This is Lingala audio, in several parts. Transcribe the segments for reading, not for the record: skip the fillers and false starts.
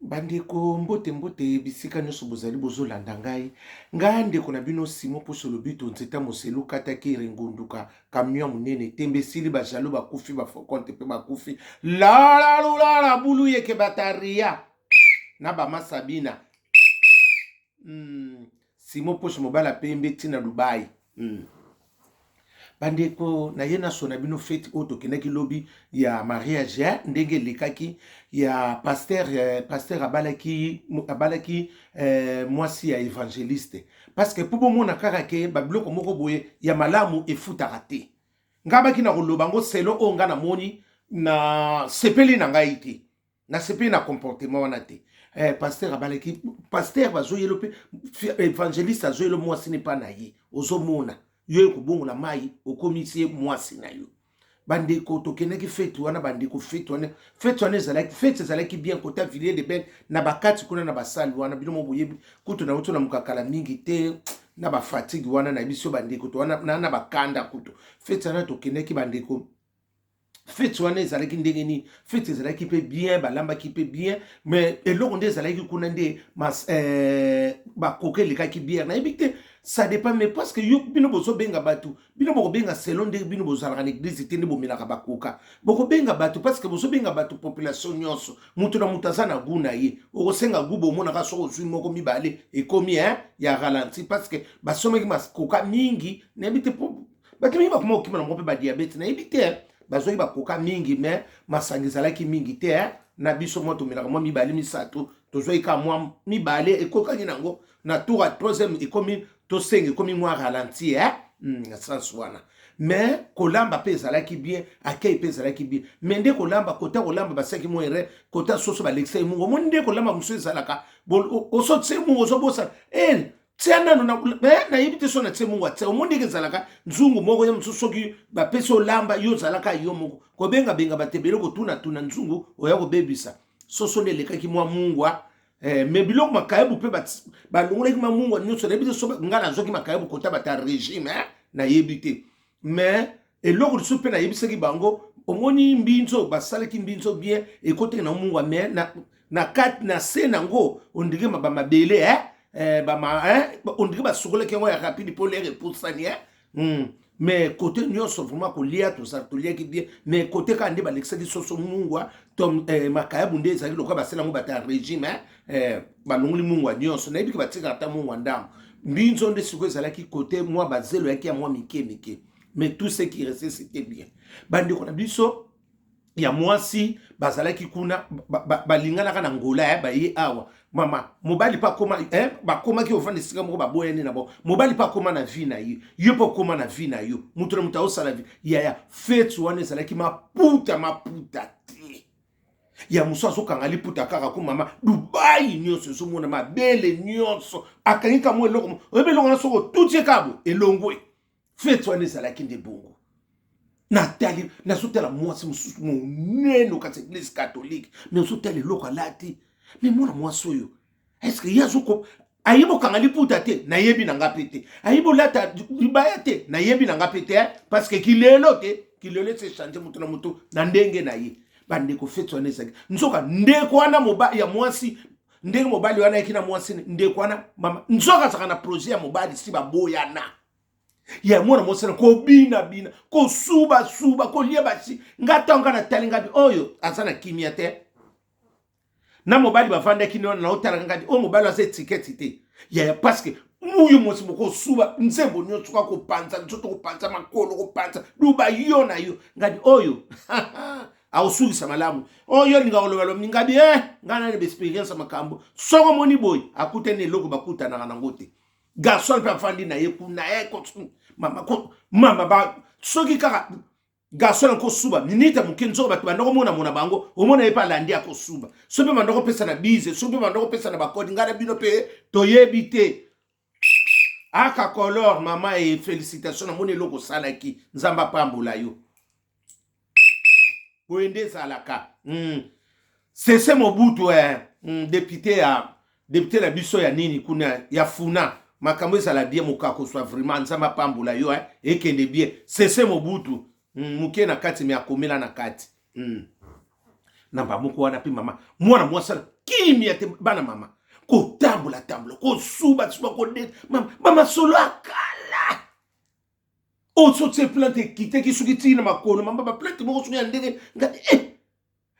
Bandeko mbote mbote bisika nyonso bozali bozolanda ngai ndeko na bino Simon poso lobito nzeta moselu kataki rengunduka camion munene tembe sili bajalo bakufi bafokonte pe bakufi la la bulu yeke bataria na bamasabina Simon poso mobala pembe tina Dubai. Bandeko na yena sona bino fete oto kenaki lobi ya mariage ndenge lekaki ya pasteur abalaki mwasi ya évangéliste parce que pour bomona kaka ke babiloko moko boye ya malamu efutaka te ngabaki na koloba ngo selo o nga na moni na sepeli na ngai te na sepeli na comportement wana te pasteur abalaki pasteur bazoyelo pe évangéliste azoyelo mwasi ne pa na ye ozomona yo ekobongo na mai okomisi mwasi na yo bandeko tokenaki fete wana bandeko fete wana ezalaki bien kota Villiers de Ben na bakati kuna na basali wana bino moboyebi kutu na uto na mukakala mingi te na bafatigue wana na biso bandeko to wana na bakanda kutu fete wana tokenaki bandeko fete wana ezalaki ndenge nini fete ezalaki pe bien balambaki pe bien mais eloko nde ezalaki kuna nde bakoke elekaki bien nayebi te ça dépend mais parce que yo bino bozo benga batu bino boko benga selon de bino bozo la église te ne bomelaka bakoka boko benga batu parce que bozo benga batu population nyonso mutu na mutazana guna ye okosenga gubo mona ka soko zwi moko mibale ekomi ya ralenti parce que basomeki makoka mingi na ebite batu mingi bakoma okima na ngope ba diabète na ebite bazoyi bakoka mingi mais masangi ezalaki mingi te na biso mo tomelaka mwa mibale misato tozoyi ka mwa mibale ekokaki nango na tour à troisième ekomi tosenge ekomi mwa ralenti na sens wana mais kolamba pe ezalaki bien akei pe ezalaki bien mais nde kolamba kota kolamba basaki mo ere kota soso balekisa mungo mo nde kolamba muso ezalaka osotse mungo ozobosa tiana na yibite so na tse mungu atse omundi ezalaka nzungu moko ya mususu soki bapesi olamba yo zalaka yo moko kobenga benga batebele kotuna nzungu oya kobebisa soso nde lekaki mwa mungwa mais biloko makayebu pe balongolaki mwa mungwa nyonso na yebite so nga nazoki makayebu kota bata régime na yebite mais eloko lisusu pe na yebisaki bango omoni mbinzo basalaki mbinzo bien ekoteki na mungwa mais na kati na se nango ondike bamabele on dirait que sur le qui est rapide pour les repoussani mais côté nyonso vraiment kolia to ça to lia ki bien mais côté quand ndeba l'exaki soso mungwa tom makayabu nde ezali lokwa basela ngo bata régime balongoli mungwa nyonso na ibiki batika ata mungwa ndam mbinzo nde siko ezalaki côté moi bazelo yaki ya moi mike mais tout ce qui restait c'était bien bandi kona biso ya mwasi bazalaki kuna balinganaka na ngola baye awa mama mobali pa koma bakoma ki ofanda sika moko baboyani na bo mobali pa koma na vie na yo po koma na vie na yo mutu na mutu osala vie ya fete wana ezalaki maputa te ya muso azokanga liputa kaka ko mama Dubai nyonso ezomona mabele nyonso akangika mo eloko ebeloko na soko tutie kabo elongwe fete wana ezalaki nde bongo natali nasotela mwasi mususu monene kati église catholique mais osotela eloko alati mais mwana mwasi oyo est-ce que yazoko ayibo kanga liputa te nayebi na nga pete ayibo lata libaya te nayebi na nga pete parce que kilelo se changer mutu na mutu na ndenge na ye bandeko fete wana ezaki nzoka ndeko wana mobali ya mwasi ndenge mobali wana yaki na mwasi ndeko wana mama nzoka saka na projet ya mobali si baboyana ya mwana mwasi na ko bina ko suba ko lia basi ngata nga na tali ngabi oyo azana kimia te na mobali bavanda kino na otala ngadi o mobali ase ticket te ya parce que muyo mwasi moko suba nzembo nyonso kwa ko panza nzoto ko panza makolo ko panza duba yo na yo ngadi oyo awusugisa malamu oyo ninga olobalo ngabi ngana ne experience makambo soko moni boy akutene loko bakuta na ngote garçon pe afandi na ye kuna mama ba soki kaka garçon ko suba minita mukenzo batu bandoko mona bango omona epa landi ako suba sobe mandoko pesa na bize sobe mandoko pesa na bakodi ngana bino pe toyebi te aka color mama et félicitations na moni loko salaki nzamba pambola yo boende salaka c'est Mobutu député la biso ya nini kuna ya funa makambo ezala bien mokako soit vraiment nzamba pambola yo ekende bien c'est Mobutu muke na kati me akomela na kati na ba moko wana pe mama mwana mwasala kimia te bana mama ko tambola ko suba ko de mama solo akala o so tse plante kite ki suki tina makono mama ba plante mo suki ndenge ngati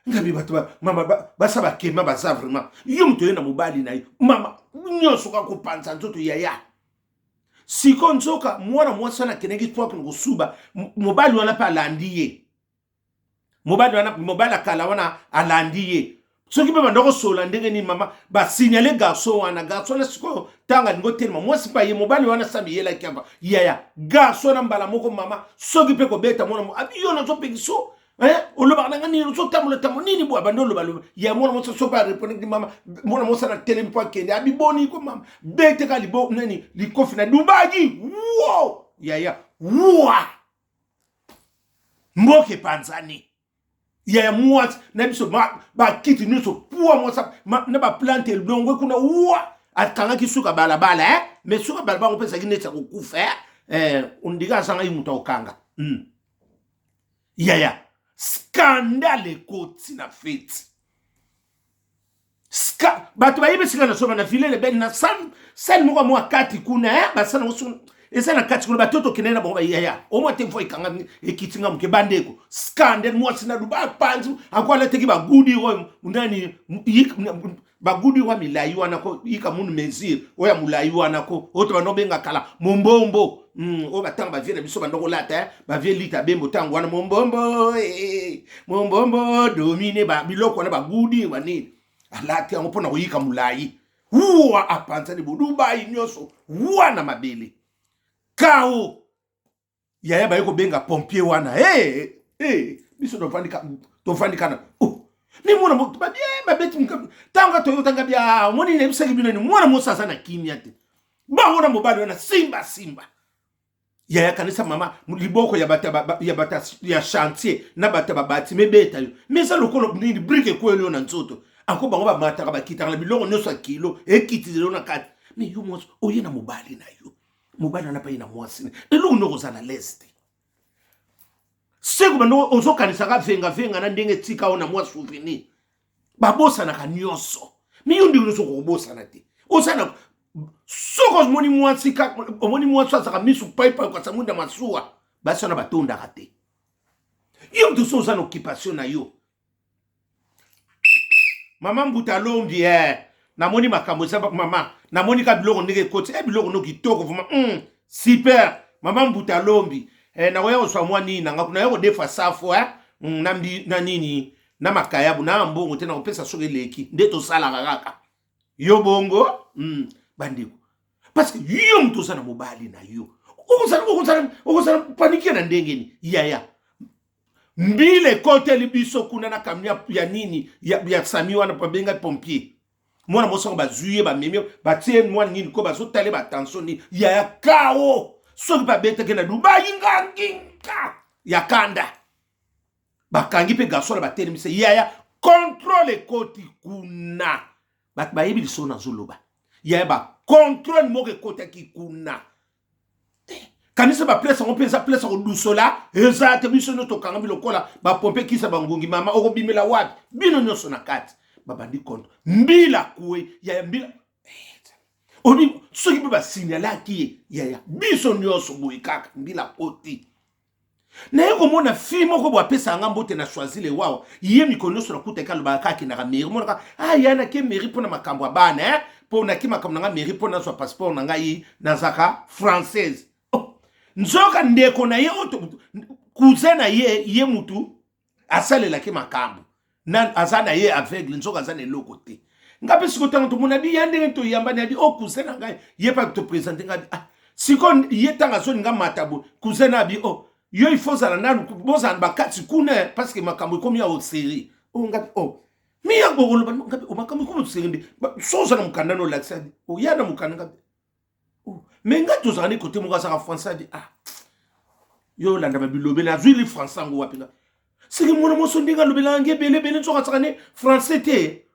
ngabi batwa mama ba saba kema ba sa vraiment yum to yena mobali na mama nyoso ka ko panza nzoto yaya siko nzoka mwana mwasa na kenegi kwa ko suba mobali wana pa landiye mobali akala wana alandiye soki pe bandoko sola ndenge ni mama ba signaler garçon wana garçon na siko tanga ngo telma mwasi pa ye mobali wana sabi yela kyamba yaya garçon na mbala moko mama soki pe ko beta mwana abi yo na zo pekiso oloba nanga ni so tamula tamo nini bwa bandolo balo ya mwana mwasa so pa répondre di mama mwana mwasa na telem po kende abi boni ko mama bete ka libo nani likofi na dubaji wow yaya wa mboke panzani ya mwat na biso ba kiti nyuso puwa mwasa na ba plante elongo kuna uwa akanga kisuka balabala mais suka balabala ngopesa kinetsa kukufa undiga sanga imuta okanga ya scandale koti na fete bato bayibe sika na soba na filele ben na sal moko mwa kati kuna basana usu esa na kati kuna batoto kinena bongo yaya o mwa te foi kanga ekitinga mke bandeko scandale mwa sina duba panzu akwala teki ba gudi wo ndani ba gudi wa milayi wana ko ika munu mezir oya mulayi wana ko oto banobenga kala mombombo o batanga ba viena biso bandoko lata ba vie lita bembo tango wana mombombo mombombo domine ba biloko na ba gudi wani alati yango pona koyika mulayi uwa apanza ni Dubai nyoso wana mabele kao yaya ba yeko benga pompier wana biso tofandika na ni mwana mo ba bien ba beti mka tanga toyota ngabia moni ne bisaki bino ni mwana mo sasa na kimia te ba mwana mobali na simba yaya kanisa mama liboko ya bata ya chantier na bata babati mebeta yo mesa lokolo nini brique ko elio na nzoto ako bango ba mata ba kitanga biloko nyoso kilo ekitizelo na kati ni yo mo oye na mobali na yo mobali na pa ina mwasi elo ndoko za na leste seko bando ozokanisa ka venga na ndenge tika ona mwa souvenir babosa na kanyoso mi yundi unoso ko bosa na te osana soko moni mwa sika moni mwa sasa misu paipa kwa samunda masua basi na batonda kate yo mtu so sana occupation na yo mama mbuta lombi na moni makambo sa mama na moni ka biloko ndenge koti biloko no kitoko vraiment super mama mbuta lombi na wewe uswa nini nga kuna yoko defa safo na nini na makayabu na mbongo tena upesa soke leki ndeto sala kaka yo bongo bandiko parce que yo mtu sana mobali na yo ukuzana panikia na ndengeni yaya mbile kote libiso kuna na kamia ya nini ya samiwa na pabenga pompier mwana mosongo bazuye ba memio batie mwana nini ko bazotale ba tension ni yaya kao soki pa bete ke na Dubai nganginga ya kanda bakangi pe gasola batelemisa yaya contrôle koti kuna ba yebi lisona zoloba yaya ba contrôle moke kota ki kuna kanisa ba place on pensa place on dusola ezate biso no tokanga bilokola ba pompe kisa bangungi mama okobimela wapi bino nyoso na kati babandi konto mbila kuwe yaya mbila oni soki pe ba signala ki yaya biso nyoso boy kaka mbila poti na yeko mona fi moko bo apesa ngambo te na choisir wao ye mikonoso na kuteka loba kaki na mairie mona yana ke mairie pona makambo bana pona ki makambo na mairie pona so passeport na ngai na zaka française nzoka ndeko na ye oto cousin na ye mutu asalela ki makambo na azana ye aveugle nzoka azana eloko te ngapi siko tango to mona bi yande to yamba na bi cousin na ngai ye pa to présenter ngabi siko ye tanga so nga matabo cousin na bi yo il faut ça na boza bakati kuna parce que makambo komi ya série ngabi mi ya gogolo ngabi makambo komi série so za na mukanda no laxadi ya na mukanda ngabi mais nga tozani côté mo ka français di yo landa ba bilobe na zwili français ngo wapinga siki mona mo so ndinga lobela nge bele nzoka tsakane français te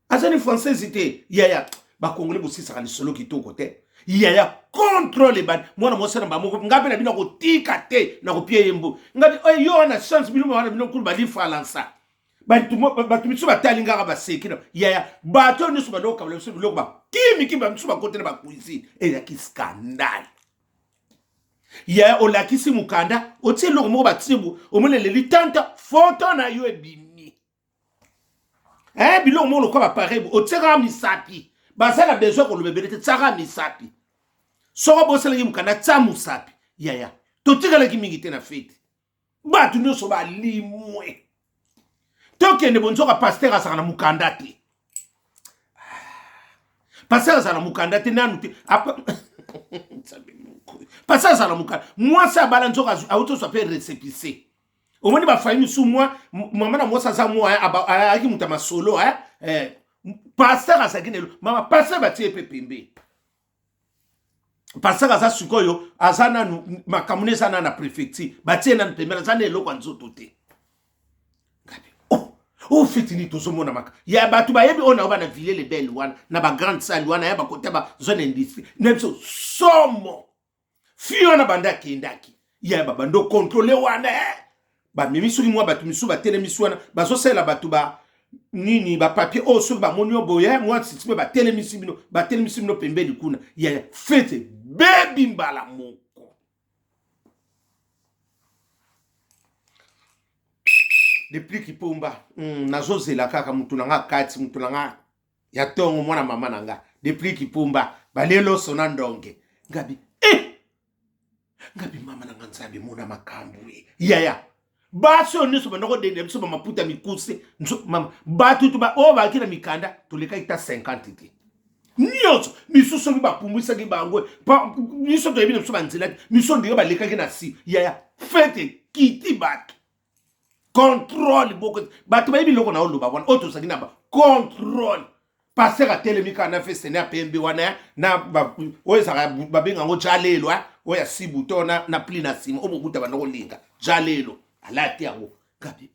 azani français te yaya ba congolais bo sisa kana solo kitoko te yaya contrôle ban mona mo sera ba mo ngabe na bina ko tika te na ko pie yembo ngabe yo na chance bino wana bino kulu ba li falansa bato misu batalingaka baseki yaya bato nyonso baloko kabala biso biloko bakimiki bamisu bakote na bakuisine eyaki scandale yaya olakisi mukanda otie eloko moko batibu omoneleli tanta foto na yo ebimi biloko moko lokola bapareil otiekaka misapi basala besoin koloba ebele te tiaka misapi soko bosalangi mukanda tia mosapi yaya totikalaki mingi te na fete bato nyonso balimwe tokende bonzoka paster azala na mukanda te paster azala na mukanda te nanu te paster azala na mukanda mwasi abala nzoka autoswa mpe resepise omoni bafami misu mama na mwasi aza mwa ayaki mutu ya masolo paster azalaki nelo mama paster batie mpe pembe paster aza sikoyo aza nanu makambo ne eza nanu na préfecture batie nanu pembeni aza na eloko ya nzoto te fitini tozomona maka ya bato bayebi oyo nao bana ville lebel wana na bagrande salle wana ya bakota bazone industrie na biso somo fi wana banda akendaki ya babando kontrole wana bamemi soki mwa bato misu batelemisi wana bazosala bato nini bapapier oyo soki bamoni yo boye mwa sisime batelemisi bino pembeni kuna ya fete bebi mbala moko depuis kipumba nazozela kaka mutu nanga kati mutu nanga ya tongo mwana mama nanga depuis kipumba balelo sona ndonge ngabi ngabi mama nanga nzabe mona makambu yaya baso niso banoko dende biso maputa mikuse mama batu tuba o bakina mikanda toleka ita 50 te nyoso misuso ki bapumbisa ki bangwe miso to ebina biso banzela miso ndiyo baleka ki na si yaya fete kiti batu contrôle beaucoup bato bayebi loko na oloba wana oto sakina ba contrôle passer à telemika na fait sena pembe wana na oyo saka babenga ngo jalelo oya sibuto na pli na sima omobuta banoko linga jalelo alati yango kapi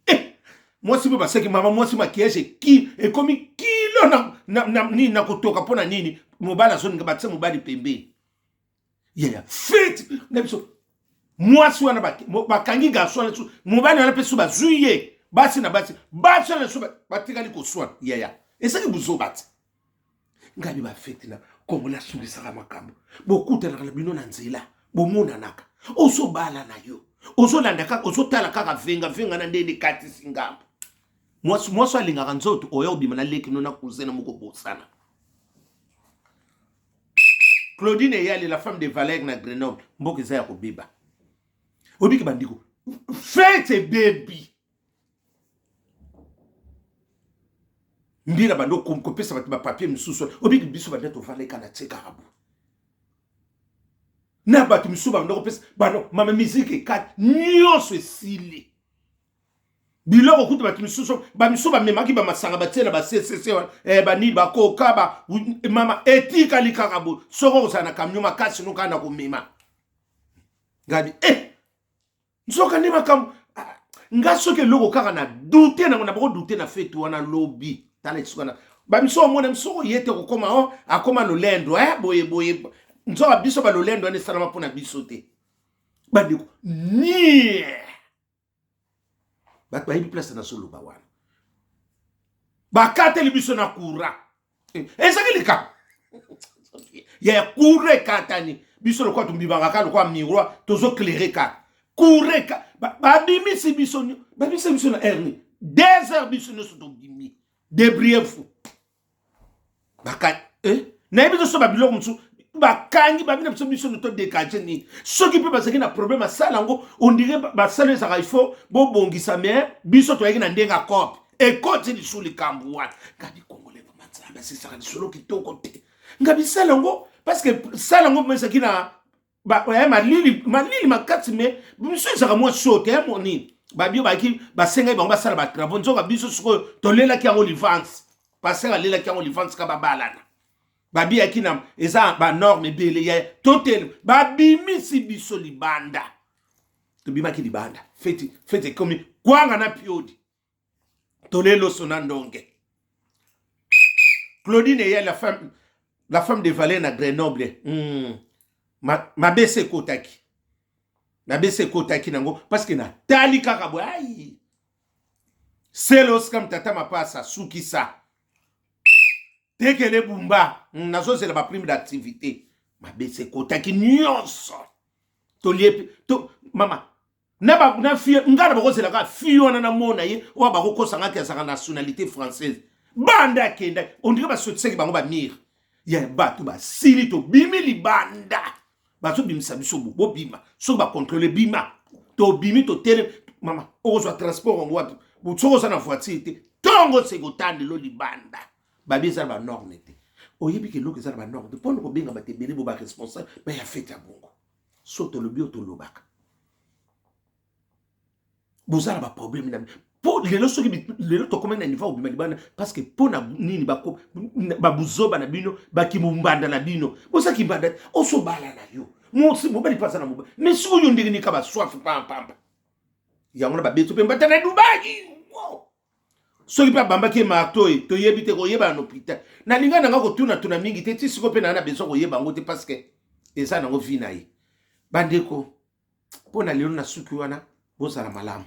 moi si ba seki mama moi si makiage ki ekomi kilo na nini na kutoka pona nini mobala zone ngabatse mobali pembe yeah fit na biso mwasi wana bakangi garso wana mobali wana mpe so bazuye basi na basi wana so batikali koswana yaya esaki buzoba te ngabi bafeti na kongola sulisaka makambo bokutanaka na bino na nzela bomonanaka ozobala na yo ozolanda kaka ozotala kaka venga na ndende kati singambo mwasi alingaka nzoto oyo obima na leki no na kuzena moko bosana Claudine Eyali, la femme de Valère na Grenoble mboka eza ya kobiba obiki bandiko fete baby mbira bando kopesa bato papier misusu obiki biso banda to valeka na tseka rabu na bato misusu bando kopesa bando mama musique kat nyonso esili biloko kutu bato misusu bamisu bamemaki bamasanga batiela CCC banini bakoka mama etika likakabo soko kozala na kamio makasi nokaa na komema ngabi nzoka nde makambo nga soki eloko kaka na dute nango na bako dute na fete wana lobi tala esika na bamiso omona misoko ye te kokoma akoma lolendo boye nzoka biso balolendo wana esalama mpo na biso te bandeko nie bato bayebi place na soloba wana bakateli biso na courant ezaki lika ya courant ekatani biso lokwa tumbibangaka lokwa miroir tozoclaire kaka courant babimisi biso na herni 2 heures biso nyonso tobimi debrief bakani nayebi toso babiloko mosusu bakangi babina biso no to dekaje ni soki mpe bazaki na problème asala yango ondire basala ezaka ifo bobongisa me biso toyaki na ndenga kope ekoti lisu likambo wana ngabi kongole bamanzala basisaka lisolo kitoko te ngabi sala yango parce que sala yango mesaki na malili makati me biso ezaka mwa sote monini babio baki basengai bango basala batravo nzoka biso sikoyo tolelaki yango livance pasera alelaki yango livance ka babalana babi akina eza ba norme bele ya totel babimisi biso libanda tobimaki libanda fete komi kwanga na piodi tolelo sona ndonge Claudine Eyali, la femme de Valère na Grenoble mabese kotaki nango parce que na tali kaka boy selos kam tata mapasa sukisa tekele bumba nazo c'est la prime d'activité mabe c'est kotaki nyonso to lié to mama na fi ngala bako c'est la fi wana na mona ye wa bako kosanga ke sa nationalité française banda kenda on dirait ba sotseki bango ba mir ya ba to ba sili to bimi libanda ba so bimisa biso bo bima so ba contrôler bima to bimi to tele mama ozo transport on wa bu tsoko sana voiture tongo segotande lo libanda babi za ba norme te oyebi ke loke za ba norme pour ko benga ba te bele bo ba responsable ba ya feta bongo soto le bio to lobaka bozala ba problème na po lelo soki lelo to komena niveau obima libanda parce que pona nini ba ko ba buzoba na bino ba kimumbanda na bino bosa kimbanda oso bala na yo mo si mo bali pasa na mo mais si yo ndenge ni ka ba soif pamba yango na ba beto pe mbata na Dubai soki pa bamba ki marto to yebi te ko yeba na hôpital na linga na ko tuna mingi te ti siko pe na beso ko yeba ngote parce que eza na ngo vina yi bandeko pona lelo na suki wana bozala malamu